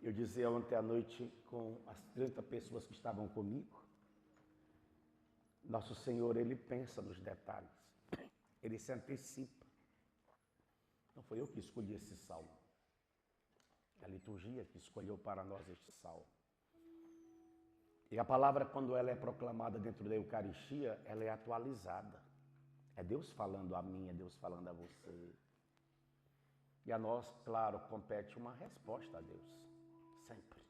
Eu dizia ontem à noite com as 30 pessoas que estavam comigo, nosso Senhor, Ele pensa nos detalhes, Ele se antecipa. Não foi eu que escolhi esse salmo, é a liturgia que escolheu para nós este salmo. E a palavra, quando ela é proclamada dentro da Eucaristia, ela é atualizada. É Deus falando a mim, é Deus falando a você. E a nós, claro, compete uma resposta a Deus, sempre.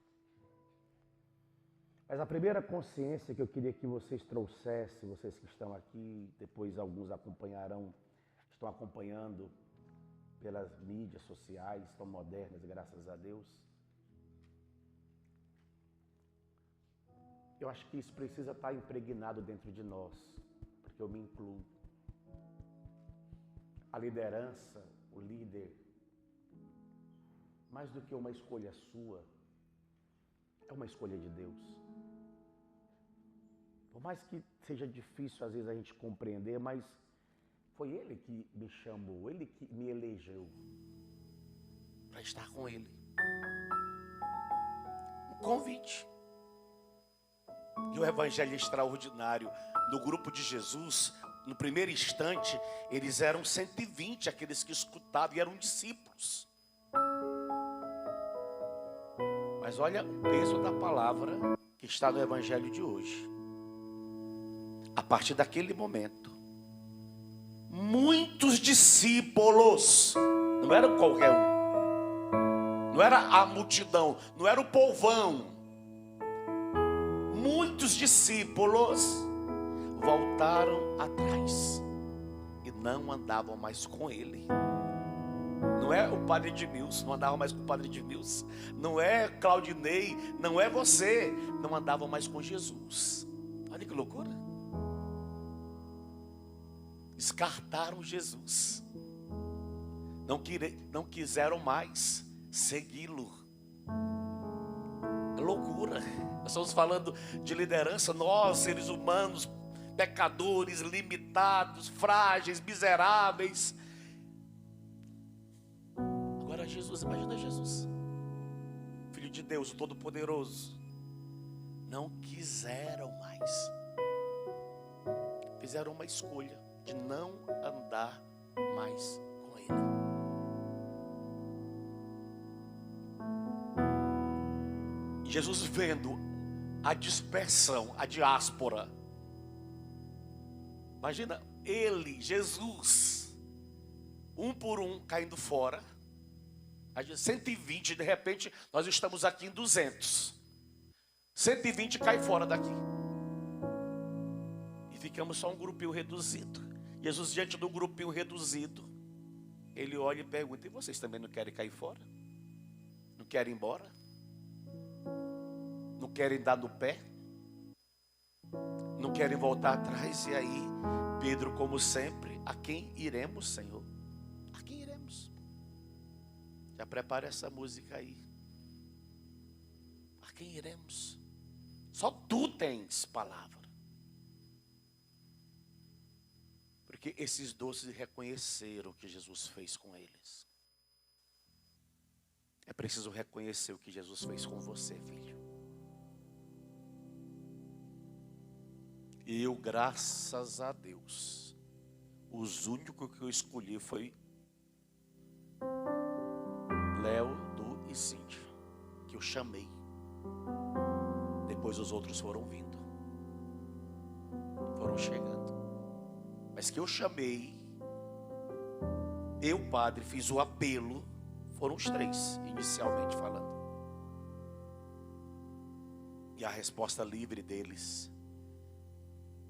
Mas a primeira consciência que eu queria que vocês trouxessem, vocês que estão aqui, depois alguns acompanharão, estão acompanhando pelas mídias sociais, estão modernas, graças a Deus. Eu acho que isso precisa estar impregnado dentro de nós, porque eu me incluo. A liderança, o líder, mais do que uma escolha sua, é uma escolha de Deus. Por mais que seja difícil às vezes a gente compreender, mas foi Ele que me chamou, Ele que me elegeu para estar com Ele. Um convite. E o evangelho extraordinário no grupo de Jesus, no primeiro instante, eles eram 120, aqueles que escutavam e eram discípulos. Mas olha o peso da palavra que está no evangelho de hoje. A partir daquele momento, muitos discípulos, não era qualquer um, não era a multidão, não era o povão, muitos discípulos voltaram atrás e não andavam mais com ele. Não é o padre Edmilson, não andava mais com o padre Edmilson, não é Claudinei, não é você, não andavam mais com Jesus. Olha que loucura. Descartaram Jesus, não quiseram mais segui-lo. É loucura. Nós estamos falando de liderança, nós seres humanos, pecadores, limitados, frágeis, miseráveis. Agora Jesus, imagina Jesus, Filho de Deus, o Todo-Poderoso, não quiseram mais, fizeram uma escolha de não andar mais com Ele. Jesus vendo a dispersão, a diáspora. Imagina Ele, Jesus, um por um caindo fora. 120, de repente, nós estamos aqui em 200. 120 cai fora daqui. E ficamos só um grupinho reduzido. Jesus, diante do grupinho reduzido, Ele olha e pergunta: e vocês também não querem cair fora? Não querem ir embora? Não querem dar no pé? Não querem voltar atrás? E aí, Pedro, como sempre: a quem iremos, Senhor? A quem iremos? Já prepara essa música aí. A quem iremos? Só tu tens palavra. Porque esses 12 reconheceram o que Jesus fez com eles. É preciso reconhecer o que Jesus fez com você, filho. Eu, graças a Deus, os únicos que eu escolhi foi Léo, Du e Cíntia, que eu chamei. Depois os outros foram vindo, foram chegando. Mas que eu chamei, eu, padre, fiz o apelo, foram os 3, inicialmente falando. E a resposta livre deles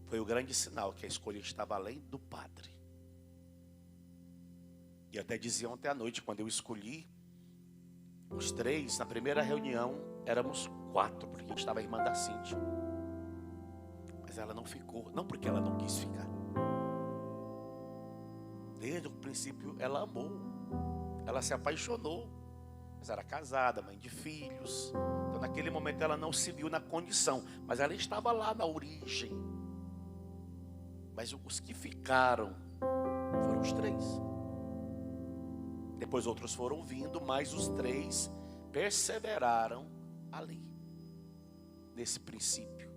foi o grande sinal que a escolha estava além do padre. E até dizia ontem à noite, quando eu escolhi os 3, na primeira reunião éramos 4, porque estava a irmã da Cíntia. Mas ela não ficou, não porque ela não quis ficar. Desde o princípio ela amou, ela se apaixonou, mas era casada, mãe de filhos. Então naquele momento ela não se viu na condição, mas ela estava lá na origem. Mas os que ficaram foram os 3. Depois outros foram vindo, mas os 3 perseveraram ali, nesse princípio.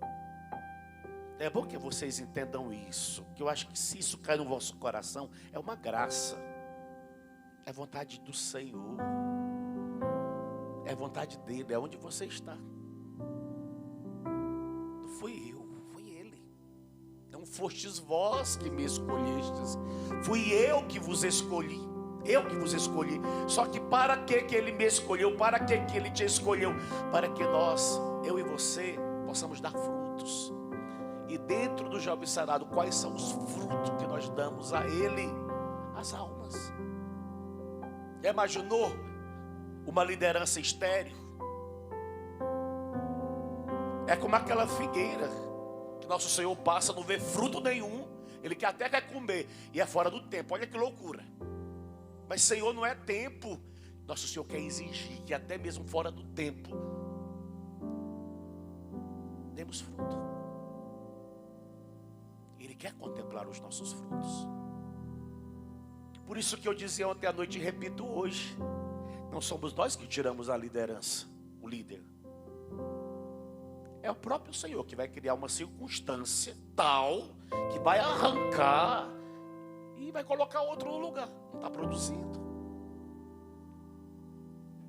É bom que vocês entendam isso, que eu acho que se isso cai no vosso coração, é uma graça, é vontade do Senhor, é vontade dele, é onde você está. Não fui eu, foi ele. Não fostes vós que me escolhestes, fui eu que vos escolhi. Eu que vos escolhi. Só que para que ele me escolheu? Para que ele te escolheu? Para que nós, eu e você, possamos dar frutos. E dentro do jovem sarado, quais são os frutos que nós damos a ele? As almas. Já imaginou uma liderança estéril? É como aquela figueira que nosso Senhor passa, não vê fruto nenhum. Ele até quer comer e é fora do tempo. Olha que loucura. Mas Senhor, não é tempo. Nosso Senhor quer exigir que até mesmo fora do tempo demos fruto. Ele quer contemplar os nossos frutos. Por isso que eu dizia ontem à noite e repito hoje: não somos nós que tiramos a liderança, o líder. É o próprio Senhor que vai criar uma circunstância tal que vai arrancar e vai colocar outro no lugar. Não está produzindo,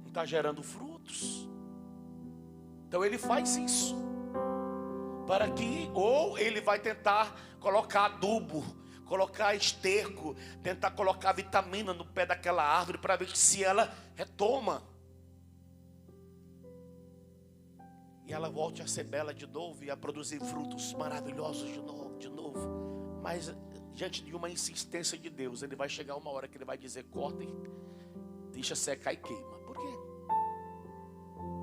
não está gerando frutos. Então ele faz isso para que, ou ele vai tentar colocar adubo, colocar esterco, tentar colocar vitamina no pé daquela árvore para ver se ela retoma e ela volte a ser bela de novo e a produzir frutos maravilhosos de novo. Mas diante de uma insistência de Deus, ele vai chegar uma hora que ele vai dizer: corta e deixa secar e queima. Por quê?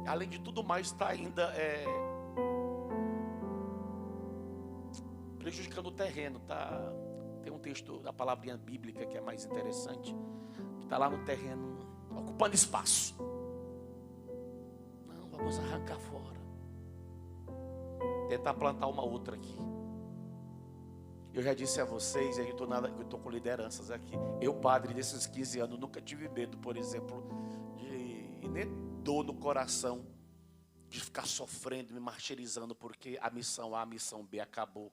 Além de tudo mais, está ainda prejudicando o terreno. Tem um texto da palavrinha bíblica que é mais interessante, que está lá no terreno, ocupando espaço. Não, vamos arrancar fora. Tentar plantar uma outra aqui. Eu já disse a vocês, eu estou com lideranças aqui. Eu, padre, desses 15 anos, nunca tive medo, por exemplo, e nem dor no coração de ficar sofrendo, me martirizando, porque a missão A, a missão B acabou.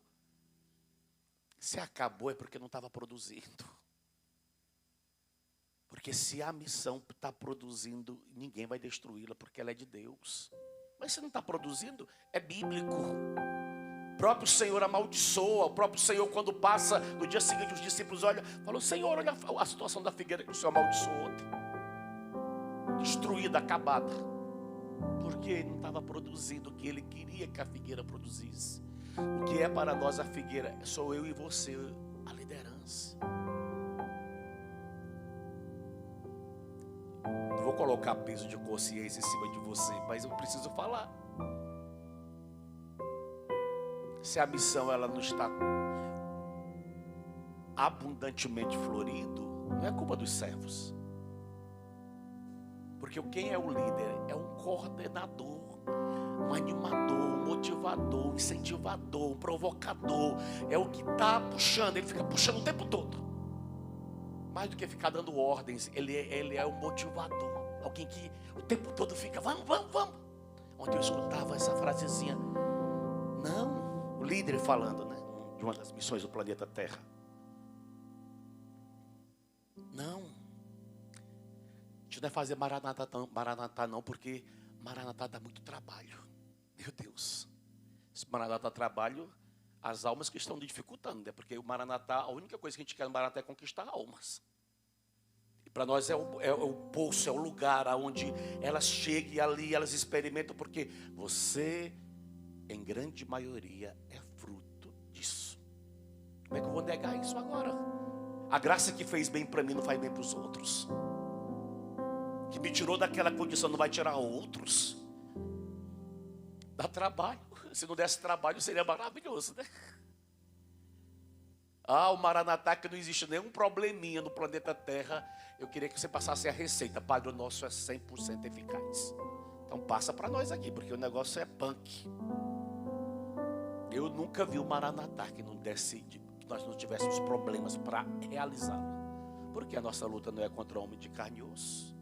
Se acabou é porque não estava produzindo. Porque se a missão está produzindo, ninguém vai destruí-la, porque ela é de Deus. Mas se não está produzindo, é bíblico. O próprio Senhor amaldiçoa. O próprio Senhor, quando passa, no dia seguinte os discípulos olham, falam: Senhor, olha a situação da figueira que o Senhor amaldiçoou ontem. Destruída, acabada. Porque ele não estava produzindo o que ele queria que a figueira produzisse. O que é para nós a figueira? Sou eu e você, a liderança. Não vou colocar peso de consciência em cima de você, mas eu preciso falar. Se a missão ela não está abundantemente florindo, não é culpa dos servos. Porque quem é o líder? É um coordenador, um animador, um motivador, um incentivador, um provocador. É o que está puxando, ele fica puxando o tempo todo. Mais do que ficar dando ordens, ele é o motivador. Alguém que o tempo todo fica: vamos, vamos, vamos. Ontem eu escutava essa frasezinha. Não. O líder falando, né, de uma das missões do planeta Terra. Não. A gente não vai fazer Maranatá não, porque Maranatá dá muito trabalho. Meu Deus. Se Maranatá dá trabalho, as almas que estão dificultando, né? Porque o Maranatá, a única coisa que a gente quer no Maranatá é conquistar almas. E para nós é o poço, é o lugar onde elas chegam e ali elas experimentam, porque você, em grande maioria, é fruto disso. Como é que eu vou negar isso agora? A graça que fez bem para mim não faz bem para os outros. Que me tirou daquela condição não vai tirar outros. Dá trabalho. Se não desse trabalho seria maravilhoso, né? O Maranatá, que não existe nenhum probleminha no planeta Terra. Eu queria que você passasse a receita. Padre, o nosso é 100% eficaz. Então passa para nós aqui, porque o negócio é punk. Eu nunca vi o Maranatá que não desse, que nós não tivéssemos problemas para realizá-lo. Porque a nossa luta não é contra o homem de carne e osso.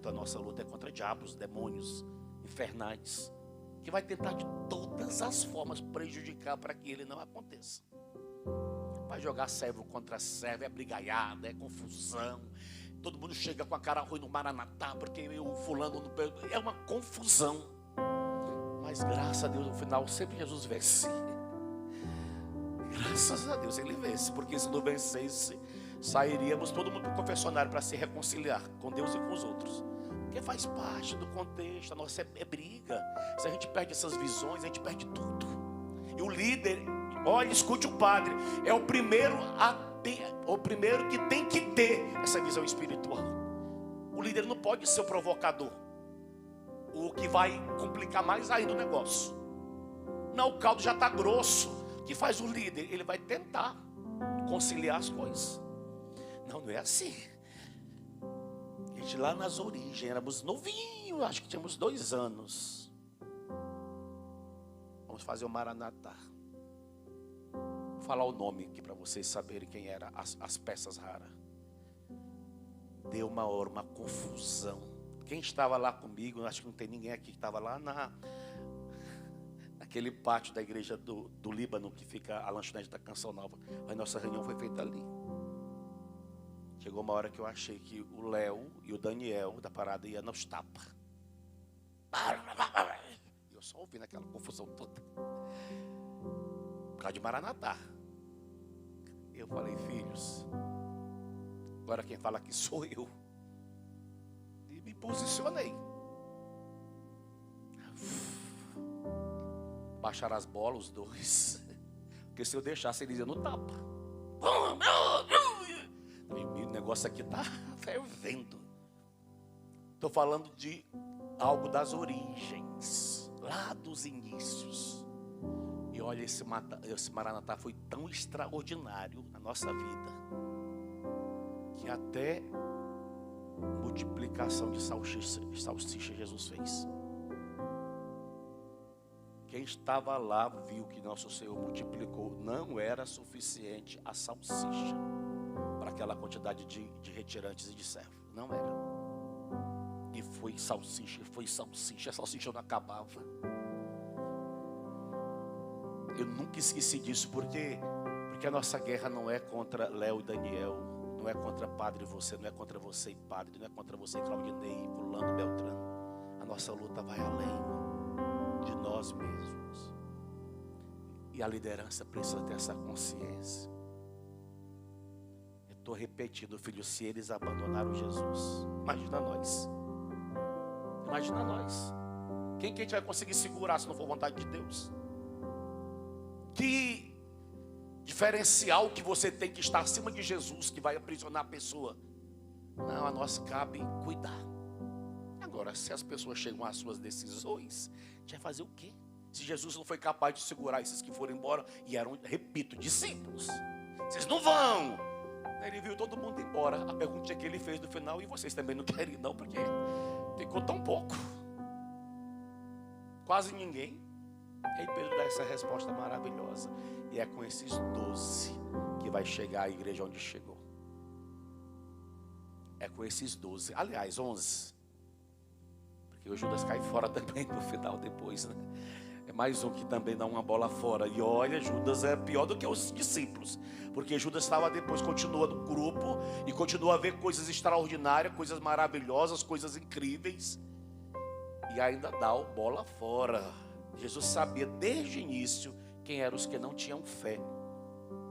A nossa luta é contra diabos, demônios, infernais, que vai tentar de todas as formas prejudicar para que ele não aconteça. Vai jogar servo contra servo, é brigaiada, é confusão. Todo mundo chega com a cara ruim no Maranatá, porque o fulano não... É uma confusão. Mas graças a Deus, no final, sempre Jesus vence. Graças a Deus ele vence, porque se não vencesse, sairíamos todo mundo para o confessionário para se reconciliar com Deus e com os outros. Porque faz parte do contexto, a nossa é briga. Se a gente perde essas visões, a gente perde tudo. E o líder, olha, escute o padre, é o primeiro que tem que ter essa visão espiritual. O líder não pode ser o provocador, o que vai complicar mais ainda o negócio. Não, o caldo já está grosso. O que faz o líder? Ele vai tentar conciliar as coisas. Não é assim. A gente lá nas origens, éramos novinhos, acho que tínhamos 2 anos. Vamos fazer o Maranatá. Vou falar o nome aqui para vocês saberem quem eram as peças raras. Deu uma hora, uma confusão. Quem estava lá comigo, acho que não tem ninguém aqui que estava lá naquele pátio da igreja do Líbano, que fica a lanchonete da Canção Nova. A nossa reunião foi feita ali. Chegou uma hora que eu achei que o Léo e o Daniel da parada iam nos tapas. E eu só ouvindo aquela confusão toda. Por causa de Maranatá. Eu falei, filhos, agora quem fala aqui sou eu. E me posicionei. Baixaram as bolas, os dois. Porque se eu deixasse, eles iam no tapa. O negócio aqui está fervendo. Estou falando de algo das origens, lá dos inícios. E olha, esse Maranatá foi tão extraordinário na nossa vida, que até multiplicação de salsicha Jesus fez. Quem estava lá viu que nosso Senhor multiplicou. Não era suficiente a salsicha para aquela quantidade de retirantes e de servo. Não era. E foi salsicha, a salsicha não acabava. Eu nunca esqueci disso, porque a nossa guerra não é contra Léo e Daniel, não é contra padre e você, não é contra você e padre, não é contra você e Claudinei, fulano, Beltrano. A nossa luta vai além de nós mesmos. E a liderança precisa ter essa consciência. Eu estou repetindo, filho, se eles abandonaram Jesus, imagina nós. Imagina nós. Quem que a gente vai conseguir segurar se não for vontade de Deus? Que diferencial que você tem que estar acima de Jesus, que vai aprisionar a pessoa? Não, a nós cabe cuidar. Agora, se as pessoas chegam às suas decisões, a gente vai fazer o quê? Se Jesus não foi capaz de segurar esses que foram embora, e eram, repito, discípulos. Vocês não vão. Ele viu todo mundo embora. A pergunta que ele fez no final, e vocês também não querem não, porque ficou tão pouco. Quase ninguém. E aí Pedro dá essa resposta maravilhosa. E é com esses 12 que vai chegar a igreja onde chegou. É com esses 12, aliás, 11. Porque o Judas cai fora também no final depois, né? É mais um que também dá uma bola fora. E olha, Judas é pior do que os discípulos. Porque Judas estava depois, continua no grupo e continua a ver coisas extraordinárias, coisas maravilhosas, coisas incríveis. E ainda dá o bola fora. Jesus sabia desde o início quem eram os que não tinham fé.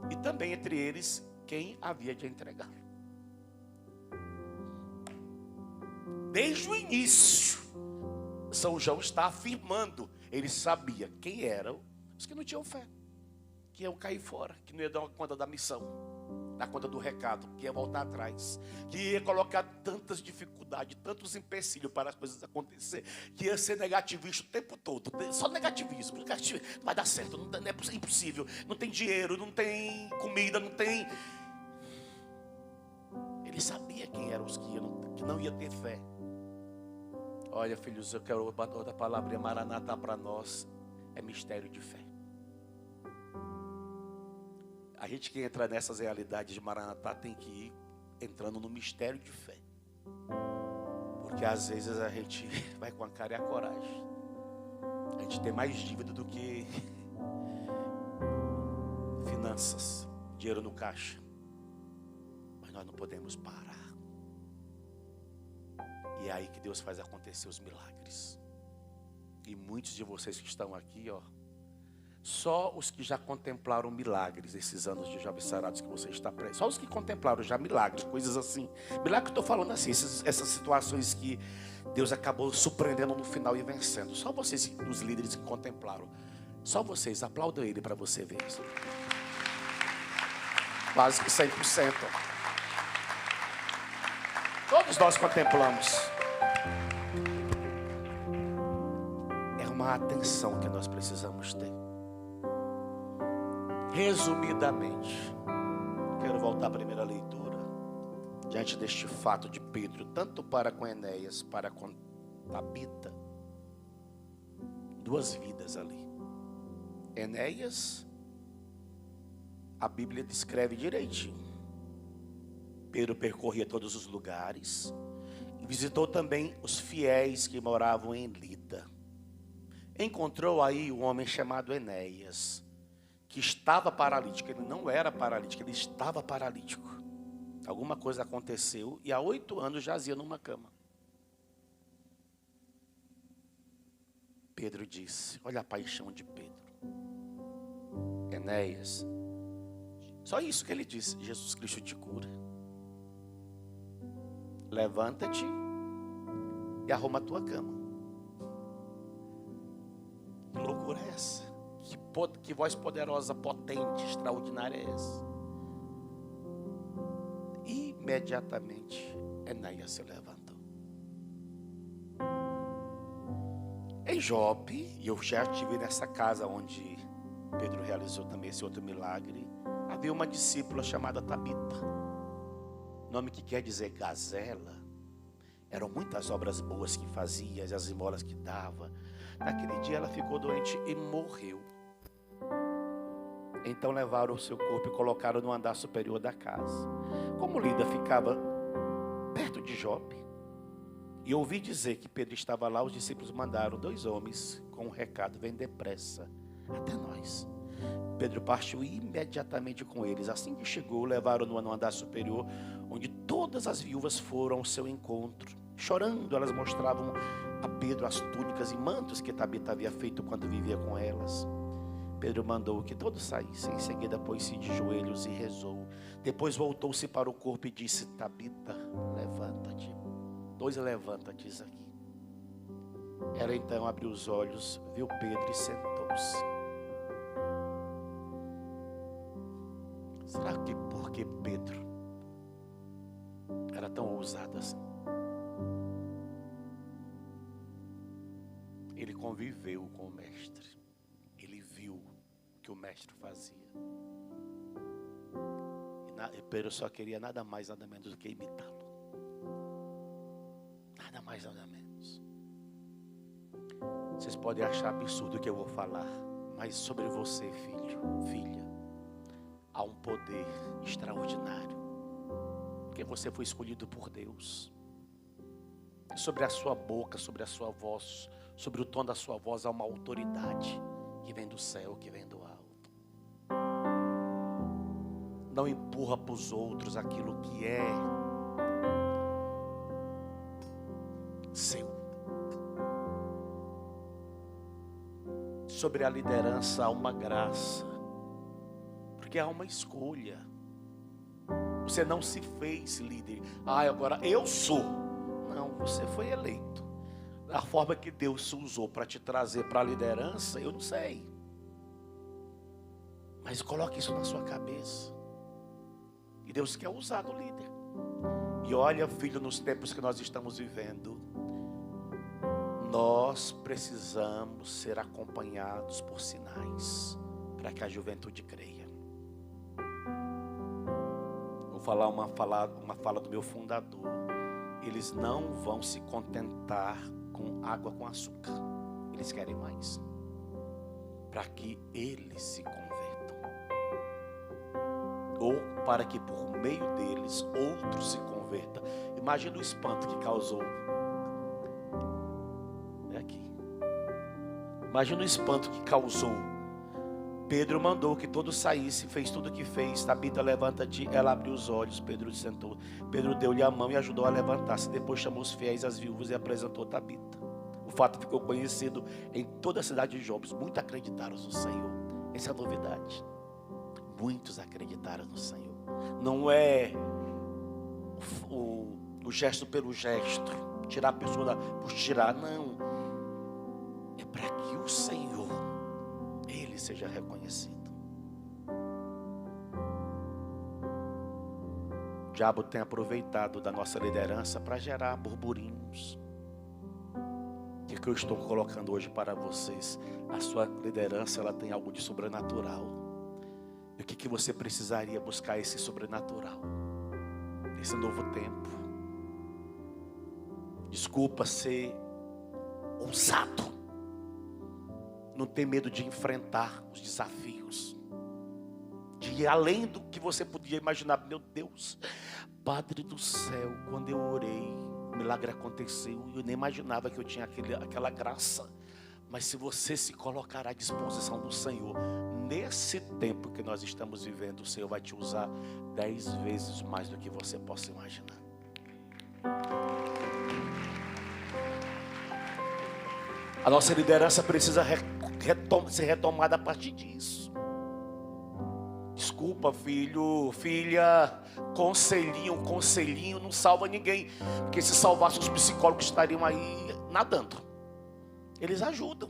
E também entre eles, quem havia de entregar. Desde o início, São João está afirmando. Ele sabia quem eram os que não tinham fé, que iam cair fora, que não ia dar conta da missão, dar conta do recado, que ia voltar atrás, que ia colocar tantas dificuldades, tantos empecilhos para as coisas acontecer, que ia ser negativista o tempo todo, só negativismo, não vai dar certo, não é impossível, não tem dinheiro, não tem comida, não tem... Ele sabia quem eram os que não ia ter fé. Olha, filhos, eu quero outra palavra, Maranatá para nós é mistério de fé. A gente que entra nessas realidades de Maranatá tem que ir entrando no mistério de fé. Porque às vezes a gente vai com a cara e a coragem. A gente tem mais dívida do que finanças, dinheiro no caixa. Mas nós não podemos parar. E é aí que Deus faz acontecer os milagres. E muitos de vocês que estão aqui, ó, só os que já contemplaram milagres, esses anos de jovens sarados que você está preso, só os que contemplaram já milagres, coisas assim. Milagre que eu estou falando assim, essas situações que Deus acabou surpreendendo no final e vencendo. Só vocês, os líderes que contemplaram. Só vocês, aplaudam ele para você ver isso. Quase que 100%. Todos nós contemplamos. É uma atenção que nós precisamos ter. Resumidamente, quero voltar à primeira leitura. Diante deste fato de Pedro, tanto para com Enéas, para com Tabita, duas vidas ali. Enéas, a Bíblia descreve direitinho. Pedro percorria todos os lugares e visitou também os fiéis que moravam em Lida. Encontrou aí um homem chamado Enéas, que estava paralítico. Ele não era paralítico, ele estava paralítico. Alguma coisa aconteceu e há 8 anos jazia numa cama. Pedro disse, olha a paixão de Pedro. Enéas, só isso que ele disse, Jesus Cristo te cura. Levanta-te e arruma a tua cama. Que loucura é essa? Que voz poderosa, potente, extraordinária é essa? Imediatamente, Enéas se levantou. Em Jope, e eu já estive nessa casa onde Pedro realizou também esse outro milagre, havia uma discípula chamada Tabita, nome que quer dizer gazela. Eram muitas obras boas que fazia, as esmolas que dava. Naquele dia ela ficou doente e morreu. Então levaram o seu corpo e colocaram no andar superior da casa. Como Lida ficava perto de Jope, e ouvi dizer que Pedro estava lá, os discípulos mandaram 2 homens com um recado: vem depressa até nós. Pedro partiu imediatamente com eles. Assim que chegou, levaram-no no andar superior, onde todas as viúvas foram ao seu encontro. Chorando, elas mostravam a Pedro as túnicas e mantos que Tabita havia feito quando vivia com elas. Pedro mandou que todos saíssem. Em seguida pôs-se de joelhos e rezou. Depois voltou-se para o corpo e disse: Tabita, levanta-te. 2 levanta-te aqui. Ela então abriu os olhos, viu Pedro e sentou-se. Será que porque Pedro era tão ousado assim? Ele conviveu com o mestre. Ele viu o que o mestre fazia. E Pedro só queria nada mais, nada menos do que imitá-lo. Nada mais, nada menos. Vocês podem achar absurdo o que eu vou falar, mas sobre você, filho, filha, há um poder extraordinário. Porque você foi escolhido por Deus. Sobre a sua boca, sobre a sua voz, sobre o tom da sua voz, há uma autoridade que vem do céu, que vem do alto. Não empurra para os outros aquilo que é seu. Sobre a liderança há uma graça, porque há uma escolha. Você não se fez líder. Agora eu sou. Não, você foi eleito. A forma que Deus usou para te trazer para a liderança, eu não sei. Mas coloque isso na sua cabeça. E Deus quer usar do líder. E olha, filho, nos tempos que nós estamos vivendo, nós precisamos ser acompanhados por sinais para que a juventude creia. Vou falar uma fala do meu fundador. Eles não vão se contentar com água com açúcar. Eles querem mais. Para que eles se convertam. Ou para que por meio deles outros se convertam. Imagina o espanto que causou Imagina o espanto que causou. Pedro mandou que todos saíssem, fez tudo o que fez. Tabita, levanta-te. Ela abriu os olhos, Pedro sentou. Pedro deu-lhe a mão e ajudou a levantar-se. Depois chamou os fiéis, as viúvas e apresentou Tabita. O fato ficou conhecido em toda a cidade de Jope. Muitos acreditaram no Senhor. Essa é a novidade. Muitos acreditaram no Senhor. Não é o gesto pelo gesto, tirar a pessoa por tirar, não. É para que o Senhor, Ele seja reconhecido. O diabo tem aproveitado da nossa liderança para gerar burburinhos. O que eu estou colocando hoje para vocês? A sua liderança, ela tem algo de sobrenatural. E o que você precisaria buscar esse sobrenatural? Esse novo tempo. Desculpa ser ousado. Não ter medo de enfrentar os desafios. De ir além do que você podia imaginar. Meu Deus, Padre do céu, quando eu orei, o milagre aconteceu. Eu nem imaginava que eu tinha aquela graça. Mas se você se colocar à disposição do Senhor, nesse tempo que nós estamos vivendo, o Senhor vai te usar 10 vezes mais do que você possa imaginar. A nossa liderança precisa ser retomada a partir disso. Desculpa, filho, filha, conselhinho não salva ninguém. Porque se salvasse, os psicólogos estariam aí nadando. Eles ajudam.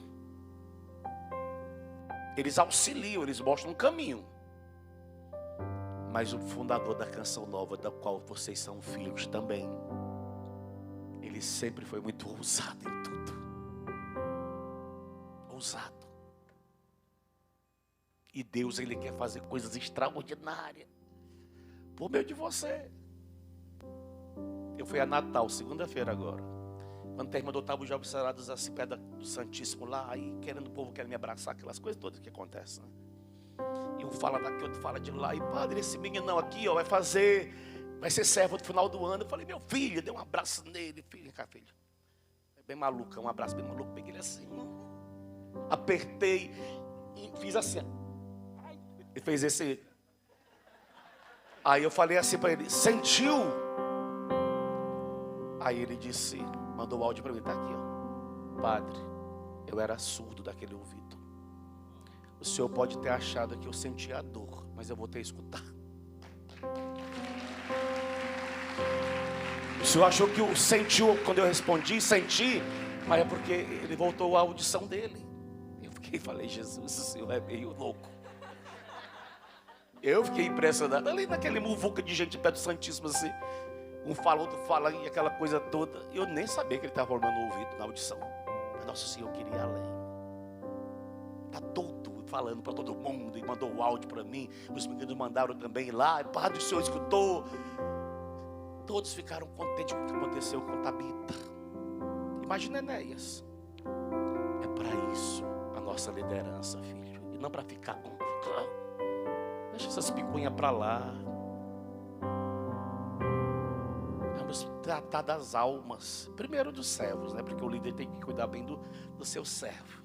Eles auxiliam, eles mostram um caminho. Mas o fundador da Canção Nova, da qual vocês são filhos também, ele sempre foi muito ousado em tudo. Ousado. E Deus, Ele quer fazer coisas extraordinárias por meio de você. Eu fui a Natal, segunda-feira agora. Quando terminou, estava os jovens sarados assim, perto do Santíssimo lá, aí querendo, o povo quer me abraçar, aquelas coisas todas que acontecem, né? E um fala daqui, outro fala de lá. E padre, esse meninão aqui, ó, vai ser servo no final do ano. Eu falei, meu filho, dei um abraço nele, filho, vem cá, filho. É bem maluco, um abraço bem maluco. Peguei ele assim, apertei e fiz assim. Ele fez esse. Aí eu falei assim para ele, sentiu? Aí ele disse, mandou o áudio para mim, tá aqui, ó. Padre, eu era surdo daquele ouvido. O senhor pode ter achado que eu sentia a dor, mas eu voltei a escutar. O senhor achou que eu sentiu quando eu respondi, senti, mas é porque ele voltou a audição dele. Eu falei, Jesus, o senhor é meio louco. Eu fiquei impressionado, ali naquele muvuca de gente perto do Santíssimo assim. Um fala, outro fala, e aquela coisa toda. Eu nem sabia que ele estava formando o ouvido na audição. Mas nosso Senhor queria ir além. Está todo falando para todo mundo. E mandou o áudio para mim. Os meninos mandaram também lá. Padre, o Senhor escutou. Todos ficaram contentes com o que aconteceu com Tabita. Imagina Enéas. É para isso a nossa liderança, filho. E não para ficar com... Deixa essas picuinhas para lá. Tratar das almas, primeiro dos servos, né? Porque o líder tem que cuidar bem do seu servo.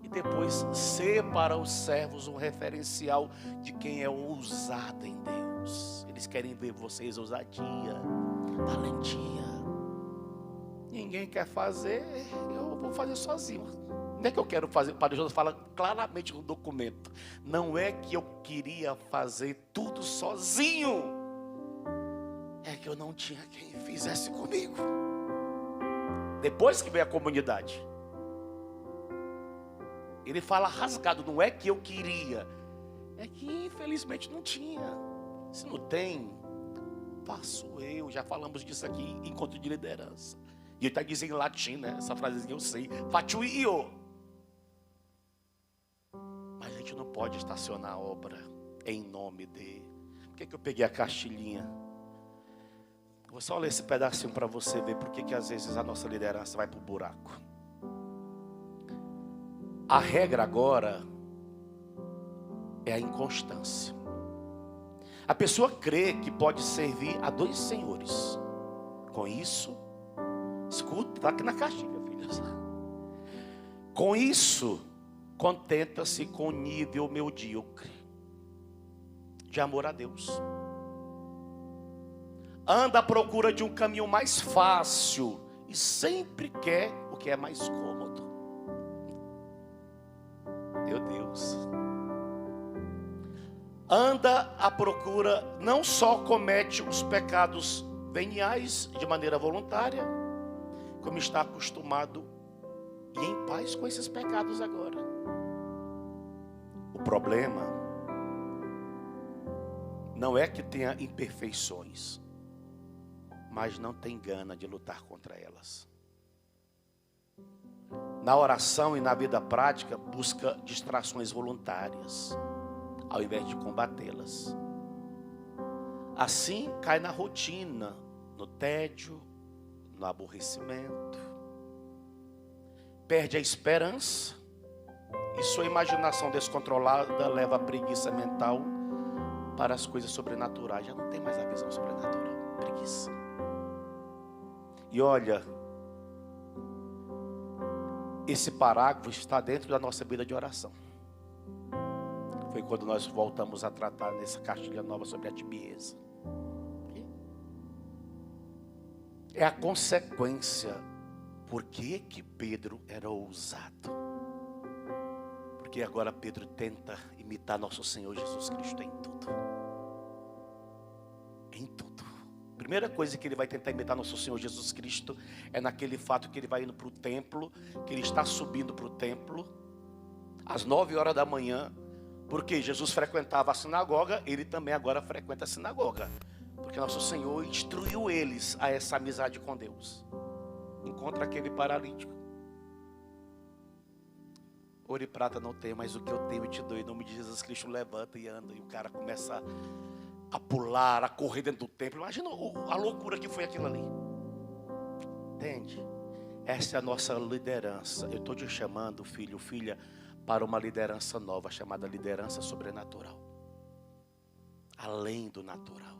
E depois ser para os servos um referencial de quem é ousado em Deus. Eles querem ver vocês ousadia, valentia. Ninguém quer fazer, eu vou fazer sozinho. Não é que eu quero fazer, o Padre José fala claramente no documento. Não é que eu queria fazer tudo sozinho. É que eu não tinha quem fizesse comigo. Depois que veio a comunidade, ele fala rasgado, não é que eu queria, é que infelizmente não tinha. Se não tem, faço eu. Já falamos disso aqui em encontro de liderança. E ele está dizendo em latim, né? Essa frasezinha eu sei, faccio io. Mas a gente não pode estacionar a obra em nome de... Por que eu peguei a cartilhinha? Vou só ler esse pedacinho para você ver por que às vezes a nossa liderança vai para o buraco. A regra agora é a inconstância. A pessoa crê que pode servir a dois senhores. Com isso, escuta, está aqui na caixinha, filha. Com isso, contenta-se com o nível medíocre de amor a Deus. Anda à procura de um caminho mais fácil e sempre quer o que é mais cômodo. Meu Deus. Anda à procura, não só comete os pecados veniais de maneira voluntária, como está acostumado e em paz com esses pecados agora. O problema não é que tenha imperfeições, mas não tem gana de lutar contra elas. Na oração e na vida prática, busca distrações voluntárias, ao invés de combatê-las. Assim, cai na rotina, no tédio, no aborrecimento. Perde a esperança e sua imaginação descontrolada leva a preguiça mental para as coisas sobrenaturais. Já não tem mais a visão sobrenatural, preguiça. E olha, esse parágrafo está dentro da nossa vida de oração. Foi quando nós voltamos a tratar nessa cartilha nova sobre a tibieza. É a consequência. Por que que Pedro era ousado? Porque agora Pedro tenta imitar nosso Senhor Jesus Cristo em tudo. Em tudo. A primeira coisa que ele vai tentar imitar nosso Senhor Jesus Cristo é naquele fato que ele vai indo para o templo, que ele está subindo para o templo às 9 horas da manhã, porque Jesus frequentava a sinagoga, ele também agora frequenta a sinagoga, porque nosso Senhor instruiu eles a essa amizade com Deus. Encontra aquele paralítico. Ouro e prata não tenho, mas o que eu tenho eu te dou. Em nome de Jesus Cristo, levanta e anda. E o cara começa a pular, a correr dentro do templo. Imagina a loucura que foi aquilo ali. Entende? Essa é a nossa liderança. Eu estou te chamando, filho, filha, para uma liderança nova, chamada liderança sobrenatural. Além do natural.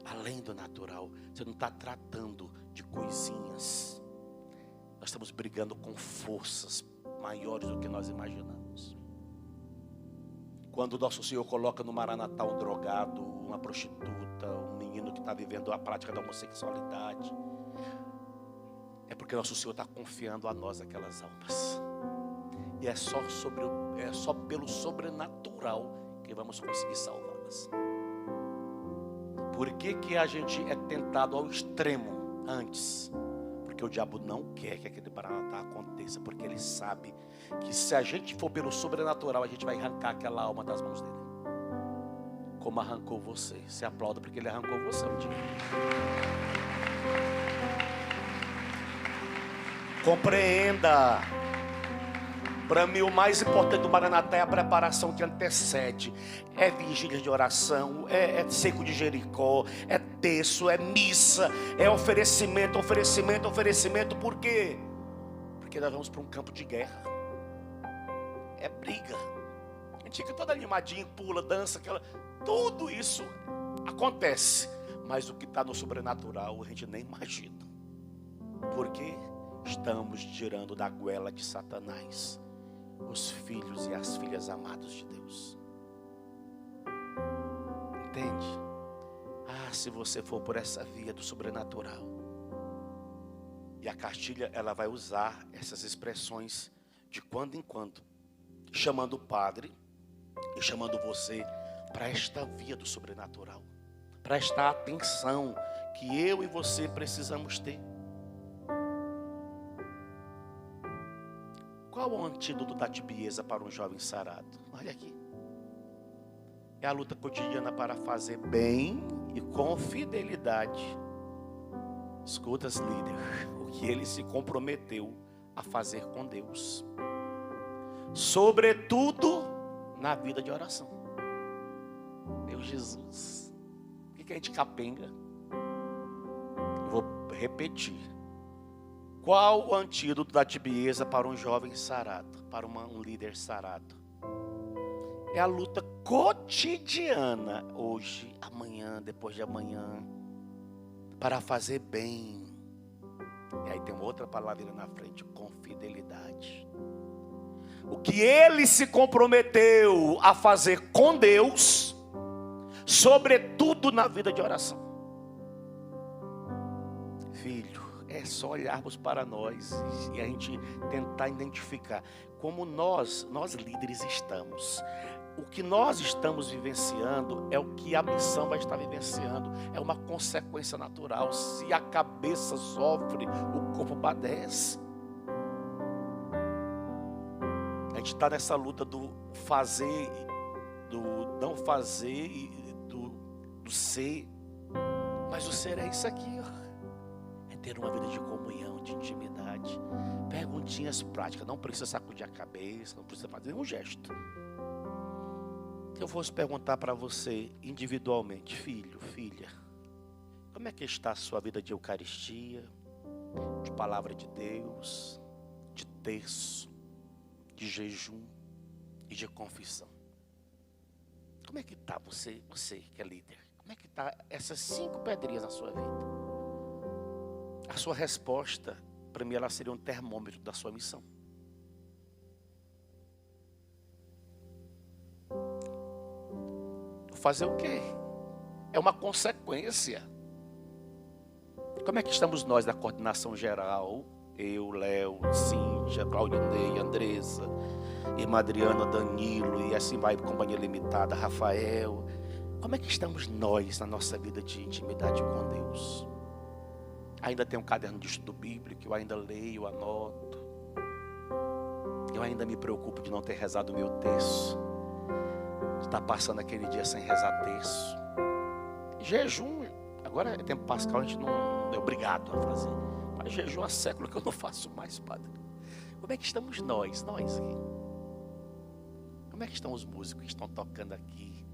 Além do natural. Você não está tratando de coisinhas. Nós estamos brigando com forças maiores do que nós imaginamos. Quando o nosso Senhor coloca no Maranatá um drogado, uma prostituta, um menino que está vivendo a prática da homossexualidade, é porque nosso Senhor está confiando a nós aquelas almas. E é só pelo sobrenatural que vamos conseguir salvá-las. Por que que a gente é tentado ao extremo antes? Porque o diabo não quer que aquele Maranatá aconteça, porque ele sabe que se a gente for pelo sobrenatural, a gente vai arrancar aquela alma das mãos dele. Como arrancou você. Se aplauda porque ele arrancou você um dia. Compreenda. Para mim o mais importante do Maranatá é a preparação que antecede. É vigília de oração, é seco de Jericó, é terço, é missa, é oferecimento. Por quê? Porque nós vamos para um campo de guerra. É briga. A gente fica todo animadinho, pula, dança, tudo isso acontece. Mas o que está no sobrenatural a gente nem imagina. Por quê? Estamos tirando da goela de Satanás os filhos e as filhas amados de Deus. Entende? Se você for por essa via do sobrenatural. E a cartilha, ela vai usar essas expressões de quando em quando, chamando o padre e chamando você para esta via do sobrenatural, para esta atenção que eu e você precisamos ter. Qual o antídoto da tibieza para um jovem sarado? Olha aqui. É a luta cotidiana para fazer bem e com fidelidade. Escuta, líder, o que ele se comprometeu a fazer com Deus. Sobretudo na vida de oração. Meu Jesus, por que a gente capenga? Eu vou repetir. Qual o antídoto da tibieza para um jovem sarado, para um líder sarado? É a luta cotidiana, hoje, amanhã, depois de amanhã, para fazer bem E aí tem uma outra palavra na frente, com fidelidade. O que ele se comprometeu a fazer com Deus, sobretudo na vida de oração. Filho, é só olharmos para nós e a gente tentar identificar como nós líderes estamos. O que nós estamos vivenciando é o que a missão vai estar vivenciando. É uma consequência natural. Se a cabeça sofre, o corpo padece. A gente está nessa luta do fazer, do não fazer e do ser. Mas o ser é isso aqui, ó. É ter uma vida de comunhão, de intimidade. Perguntinhas práticas. Não precisa sacudir a cabeça, não precisa fazer nenhum gesto. Se eu fosse perguntar para você individualmente, filho, filha, como é que está a sua vida de Eucaristia, de palavra de Deus, de terço, de jejum e de confissão? Como é que está você que é líder? Como é que está essas 5 pedrinhas na sua vida? A sua resposta, para mim, ela seria um termômetro da sua missão. Fazer o quê? É uma consequência. Como é que estamos nós da coordenação geral? Eu, Léo, Cíntia, Claudinei, Andressa, irmã Adriana, Danilo, e assim vai, Companhia Limitada, Rafael. Como é que estamos nós na nossa vida de intimidade com Deus? Ainda tenho um caderno de estudo bíblico, eu ainda leio, anoto. Eu ainda me preocupo de não ter rezado o meu terço. Está passando aquele dia sem rezar terço. Jejum, agora é tempo pascal, a gente não é obrigado a fazer. Mas jejum há século que eu não faço mais, padre. Como é que estamos nós aqui? Como é que estão os músicos que estão tocando aqui?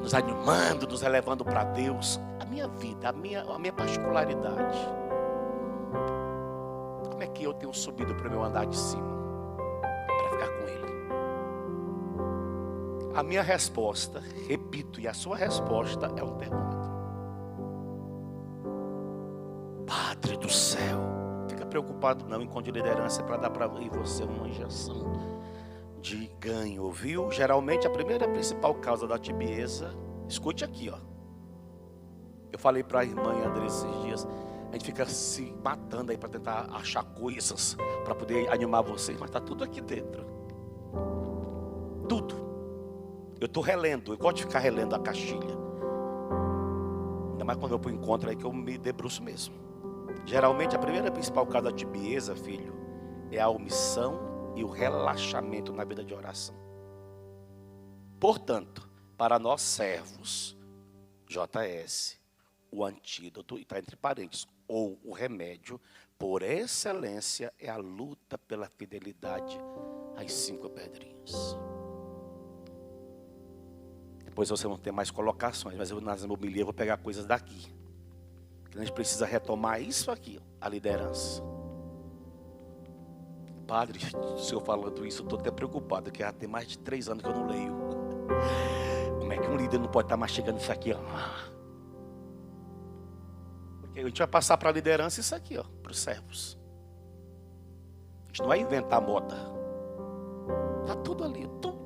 Nos animando, nos elevando para Deus. A minha vida, a minha particularidade. Como é que eu tenho subido para o meu andar de cima? Para ficar com Ele. A minha resposta, repito, e a sua resposta é um termômetro. Padre do céu, fica preocupado não, enquanto liderança é para dar para você uma injeção de ganho, viu? Geralmente a primeira e principal causa da tibieza, escute aqui, ó. Eu falei para a irmã Andressa esses dias, a gente fica se matando aí para tentar achar coisas para poder animar vocês, mas está tudo aqui dentro. Tudo. Eu estou relendo, eu gosto de ficar relendo a cartilha. Ainda mais quando eu vou para o encontro aí que eu me debruço mesmo. Geralmente a primeira e principal causa da tibieza, filho, é a omissão e o relaxamento na vida de oração. Portanto, para nós servos, JS, o antídoto, e está entre parênteses, ou o remédio, por excelência, é a luta pela fidelidade às 5 pedrinhas. Depois você não tem mais colocações, mas eu nas imobiliárias vou pegar coisas daqui. A gente precisa retomar isso aqui, a liderança. Padre, o senhor falando isso, eu estou até preocupado, que já tem mais de 3 anos que eu não leio. Como é que um líder não pode estar mastigando isso aqui? Ó? Porque a gente vai passar para a liderança isso aqui, ó, para os servos. A gente não vai inventar moda. Está tudo ali, tudo.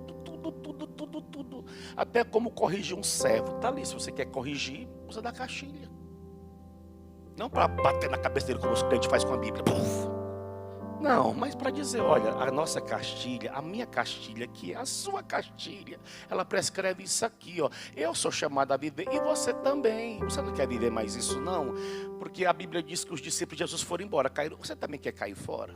Até como corrigir um servo. Está ali, se você quer corrigir, usa da caixilha. Não para bater na cabeça dele como os crentes fazem com a Bíblia. Puf. Não, mas para dizer, olha, a nossa castilha, a minha castilha, que é a sua castilha, ela prescreve isso aqui, ó. Eu sou chamado a viver e você também. Você não quer viver mais isso, não? Porque a Bíblia diz que os discípulos de Jesus foram embora, caíram. Você também quer cair fora?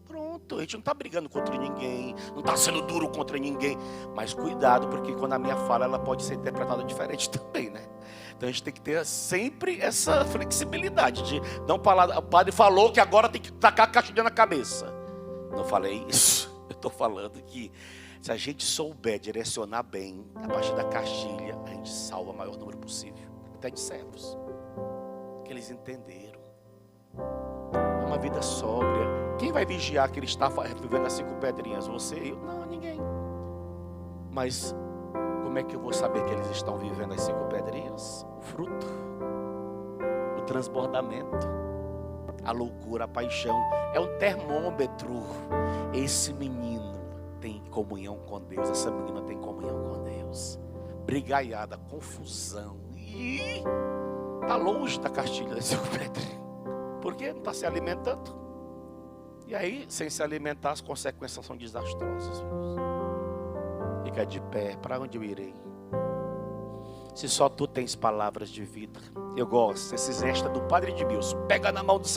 Pronto, a gente não está brigando contra ninguém, não está sendo duro contra ninguém. Mas cuidado, porque quando a minha fala, ela pode ser interpretada diferente também, né? Então a gente tem que ter sempre essa flexibilidade de não falar. O padre falou que agora tem que tacar a caixinha na cabeça. Não falei isso. Eu estou falando que se a gente souber direcionar bem a partir da caixilha, a gente salva o maior número possível. Até de servos. Que eles entenderam. É uma vida sóbria. Quem vai vigiar que ele está vivendo as 5 pedrinhas? Você? Eu? Não, ninguém. Mas como é que eu vou saber que eles estão vivendo as 5 pedrinhas? O fruto. O transbordamento. A loucura, a paixão é um termômetro. Esse menino tem comunhão com Deus, essa menina tem comunhão com Deus. Brigaiada, confusão. E está longe da cartilha desse Pedro. Por quê? Não está se alimentando. E aí, sem se alimentar, as consequências são desastrosas. Fica de pé, para onde eu irei? Se só tu tens palavras de vida. Eu gosto, esses extras do Padre Edmilson. Pega na mão do seu